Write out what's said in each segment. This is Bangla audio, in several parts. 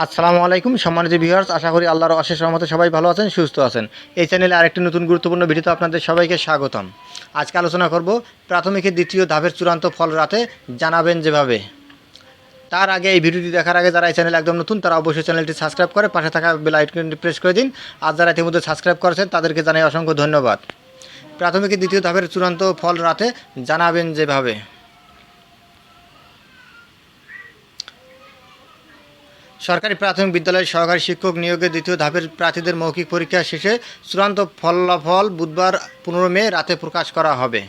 আসসালামু আলাইকুম সম্মানিত ভিউয়ার্স, আশা করি আল্লাহর অশেষ রহমতে সবাই ভালো আছেন, সুস্থ আছেন। এই চ্যানেলে আরেকটি নতুন গুরুত্বপূর্ণ ভিডিওতে আপনাদের সবাইকে স্বাগতম। আজকে আলোচনা করব প্রাথমিকের দ্বিতীয় ধাপের চূড়ান্ত ফল রাতে জানাবেন যেভাবে। তার আগে এই ভিডিওটি দেখার আগে যারা এই চ্যানেলে একদম নতুন তারা অবশ্যই চ্যানেলটি সাবস্ক্রাইব করে পাশে থাকা বেল আইকনটি প্রেস করে দিন। আর যারা ইতিমধ্যে সাবস্ক্রাইব করেছেন তাদেরকে জানাই অসংখ্য ধন্যবাদ। প্রাথমিকের দ্বিতীয় ধাপের চূড়ান্ত ফল রাতে জানাবেন যেভাবে। সরকারি প্রাথমিক বিদ্যালয়ের সহকারী শিক্ষক নিয়োগের দ্বিতীয় ধাপের প্রার্থীদের মৌখিক পরীক্ষা শেষে চূড়ান্ত ফলাফল বুধবার 15 মে রাতে প্রকাশ করা হবে।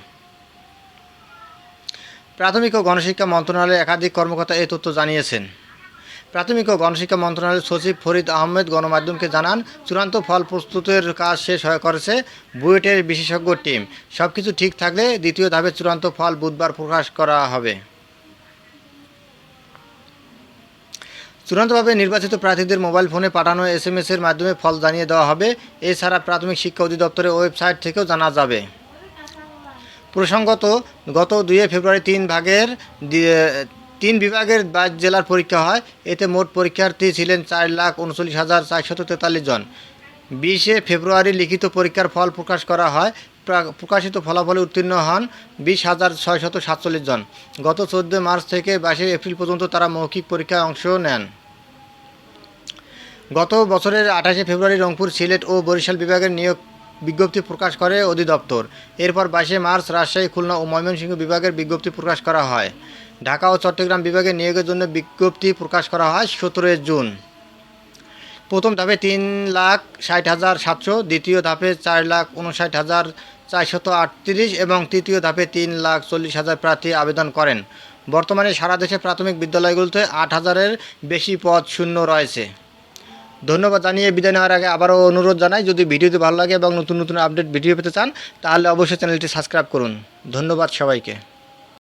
প্রাথমিক ও গণশিক্ষা মন্ত্রণালয়ের একাধিক কর্মকর্তা এই তথ্য জানিয়েছেন। প্রাথমিক ও গণশিক্ষা মন্ত্রণালয়ের সচিব ফরিদ আহমেদ গণমাধ্যমকে জানান, চূড়ান্ত ফল প্রস্তুতের কাজ শেষ করেছে বুয়েটের বিশেষজ্ঞ টিম। সবকিছু ঠিক থাকলে দ্বিতীয় ধাপের চূড়ান্ত ফল বুধবার প্রকাশ করা হবে। চূড়ান্তভাবে নির্বাচিত প্রার্থীদের মোবাইল ফোনে পাঠানো SMS-এর মাধ্যমে ফল জানিয়ে দেওয়া হবে। এছাড়া প্রাথমিক শিক্ষা অধিদপ্তরের ওয়েবসাইট থেকেও জানা যাবে। প্রসঙ্গত, গত 2 ফেব্রুয়ারি তিন বিভাগের 22 জেলার পরীক্ষা হয়। এতে মোট পরীক্ষার্থী ছিলেন 4,39,443 জন। 20 ফেব্রুয়ারি লিখিত পরীক্ষার ফল প্রকাশ করা হয়। প্রকাশিত ফলাফলে উত্তীর্ণ হন 20,647 জন। গত 14 মার্চ থেকে 22 এপ্রিল পর্যন্ত তারা মৌখিক পরীক্ষায় অংশ নেন। গত বছরের 28 ফেব্রুয়ারি রংপুর, সিলেট ও বরিশাল বিভাগের নিয়োগ বিজ্ঞপ্তি প্রকাশ করে অধিদপ্তর। এরপর 22 মার্চ রাজশাহী, খুলনা ও ময়মনসিংহ বিভাগের বিজ্ঞপ্তি প্রকাশ করা হয়। ঢাকা ও চট্টগ্রাম বিভাগে নিয়োগের জন্য বিজ্ঞপ্তি প্রকাশ করা হয় 17 জুন। প্রথম ধাপে 3,60,700, দ্বিতীয় ধাপে 4,59,438 এবং তৃতীয় ধাপে 3,40,000 প্রার্থী আবেদন করেন। বর্তমানে সারা দেশে প্রাথমিক বিদ্যালয়গুলোতে 8,000-এর বেশি পদ শূন্য রয়েছে। ধন্যবাদ জানিয়ে বিদায় নেওয়ার আগে আবারও অনুরোধ জানাই, যদি ভিডিওটি ভালো লাগে এবং নতুন নতুন আপডেট ভিডিও পেতে চান তাহলে অবশ্যই চ্যানেলটি সাবস্ক্রাইব করুন। ধন্যবাদ সবাইকে।